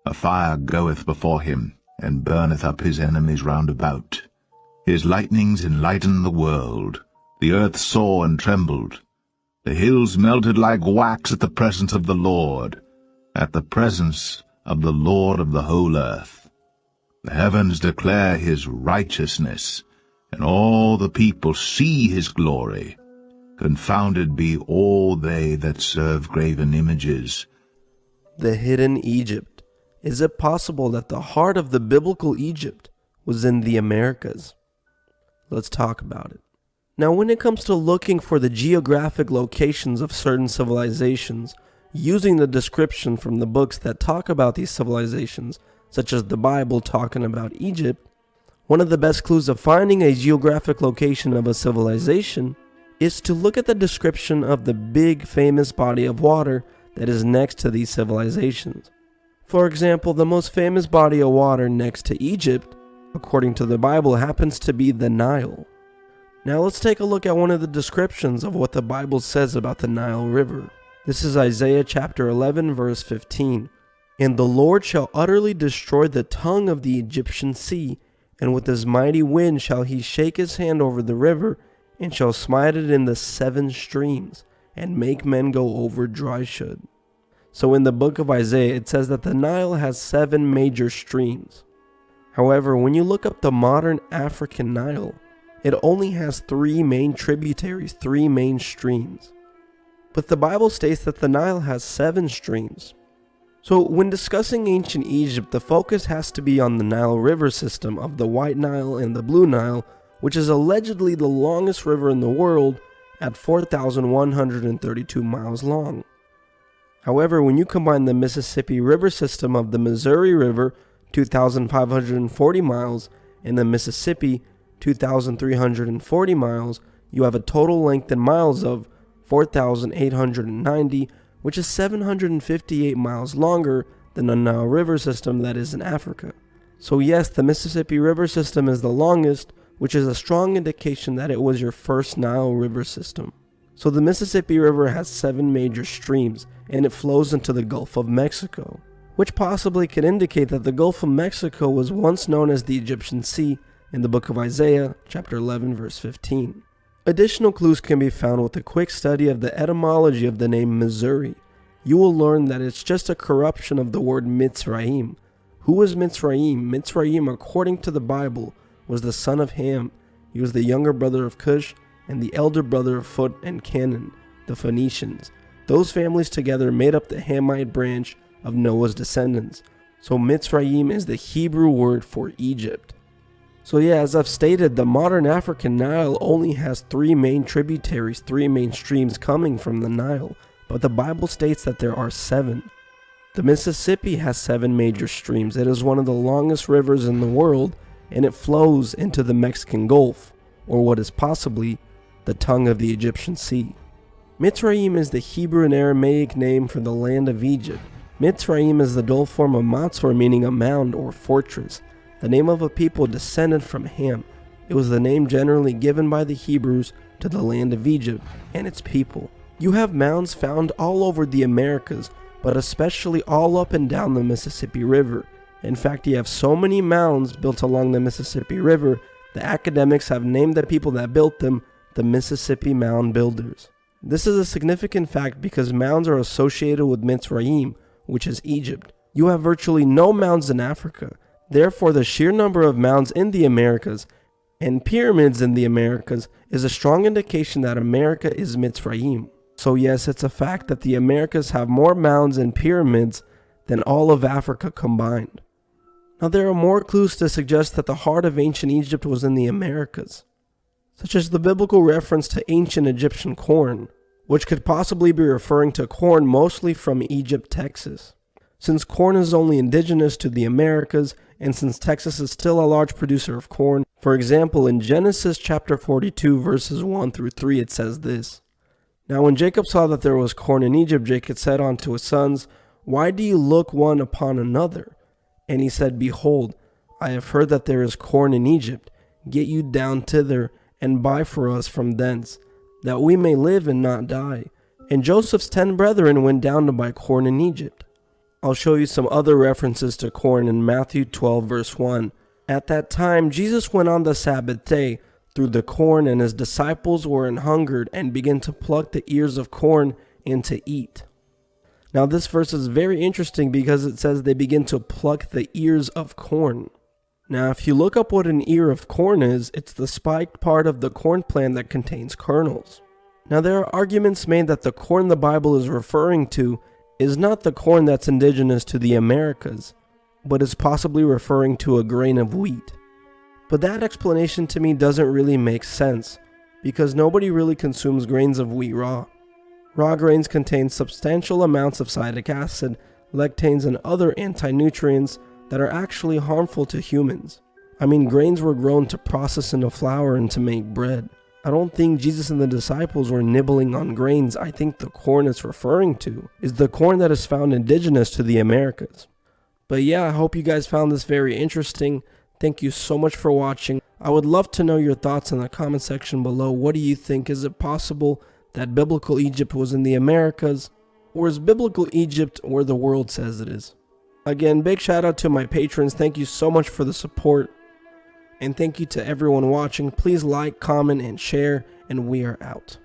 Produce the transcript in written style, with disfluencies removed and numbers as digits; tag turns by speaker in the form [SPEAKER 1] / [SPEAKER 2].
[SPEAKER 1] A fire goeth before him, and burneth up his enemies round about. His lightnings enlighten the world. The earth saw and trembled. The hills melted like wax at the presence of the Lord, at the presence of the Lord of the whole earth. The heavens declare his righteousness, and all the people see his glory. Confounded be all they that serve graven images.
[SPEAKER 2] The hidden Egypt. Is it possible that the heart of the biblical Egypt was in the Americas? Let's talk about it. Now, when it comes to looking for the geographic locations of certain civilizations, using the description from the books that talk about these civilizations, such as the Bible talking about Egypt, one of the best clues of finding a geographic location of a civilization is to look at the description of the big famous body of water that is next to these civilizations. For example, the most famous body of water next to Egypt, according to the Bible, happens to be the Nile. Now let's take a look at one of the descriptions of what the Bible says about the Nile River. This is Isaiah chapter 11 verse 15. And the Lord shall utterly destroy the tongue of the Egyptian sea, and with his mighty wind shall he shake his hand over the river, and shall smite it in the 7 streams, and make men go over dry shod. So in the book of Isaiah it says that the Nile has 7 major streams. However, when you look up the modern African Nile, it only has 3 main tributaries, 3 main streams. But the Bible states that the Nile has 7 streams. So when discussing ancient Egypt, the focus has to be on the Nile River system of the White Nile and the Blue Nile, which is allegedly the longest river in the world at 4,132 miles long. However, when you combine the Mississippi River system of the Missouri River, 2,540 miles, and the Mississippi, 2,340 miles, you have a total length in miles of 4,890, which is 758 miles longer than the Nile River system that is in Africa. So yes, the Mississippi River system is the longest, which is a strong indication that it was your first Nile River system. So the Mississippi River has 7 major streams, and it flows into the Gulf of Mexico, which possibly could indicate that the Gulf of Mexico was once known as the Egyptian Sea in the book of Isaiah, chapter 11, verse 15. Additional clues can be found with a quick study of the etymology of the name Missouri. You will learn that it's just a corruption of the word Mitzrayim. Who was Mitzrayim? Mitzrayim, according to the Bible, was the son of Ham. He was the younger brother of Cush and the elder brother of Phut and Canaan, the Phoenicians. Those families together made up the Hamite branch of Noah's descendants. So Mitzrayim is the Hebrew word for Egypt. So yeah, as I've stated, the modern African Nile only has 3 main tributaries, 3 main streams coming from the Nile, but the Bible states that there are 7. The Mississippi has 7 major streams. It is one of the longest rivers in the world, and it flows into the Mexican Gulf, or what is possibly the tongue of the Egyptian Sea. Mitzrayim is the Hebrew and Aramaic name for the land of Egypt. Mitzrayim is the dual form of Matzor, meaning a mound or fortress, the name of a people descended from Ham. It was the name generally given by the Hebrews to the land of Egypt and its people. You have mounds found all over the Americas, but especially all up and down the Mississippi River. In fact, you have so many mounds built along the Mississippi River, the academics have named the people that built them the Mississippi Mound Builders. This is a significant fact because mounds are associated with Mitzrayim, which is Egypt. You have virtually no mounds in Africa. Therefore, the sheer number of mounds in the Americas and pyramids in the Americas is a strong indication that America is Mitzrayim. So yes, it's a fact that the Americas have more mounds and pyramids than all of Africa combined. Now there are more clues to suggest that the heart of ancient Egypt was in the Americas, such as the biblical reference to ancient Egyptian corn, which could possibly be referring to corn mostly from Egypt, Texas. Since corn is only indigenous to the Americas, and since Texas is still a large producer of corn, for example, in Genesis chapter 42 verses 1 through 3 it says this. Now when Jacob saw that there was corn in Egypt, Jacob said unto his sons, Why do you look one upon another? And he said, Behold, I have heard that there is corn in Egypt. Get you down thither, and buy for us from thence, that we may live and not die. And Joseph's 10 brethren went down to buy corn in Egypt. I'll show you some other references to corn in Matthew 12 verse 1. At that time, Jesus went on the Sabbath day through the corn, and his disciples were an hungered and began to pluck the ears of corn and to eat. Now this verse is very interesting because it says they begin to pluck the ears of corn. Now if you look up what an ear of corn is, it's the spiked part of the corn plant that contains kernels. Now there are arguments made that the corn the Bible is referring to is not the corn that's indigenous to the Americas, but is possibly referring to a grain of wheat. But that explanation to me doesn't really make sense, because nobody really consumes grains of wheat raw. Raw grains contain substantial amounts of citric acid, lectins, and other anti-nutrients that are actually harmful to humans. I mean, grains were grown to process into flour and to make bread. I don't think Jesus and the disciples were nibbling on grains. I think the corn it's referring to is the corn that is found indigenous to the Americas. But yeah, I hope you guys found this very interesting. Thank you so much for watching. I would love to know your thoughts in the comment section below. What do you think? Is it possible that biblical Egypt was in the Americas? Or is biblical Egypt where the world says it is? Again, big shout out to my patrons. Thank you so much for the support. And thank you to everyone watching. Please like, comment, and share. And we are out.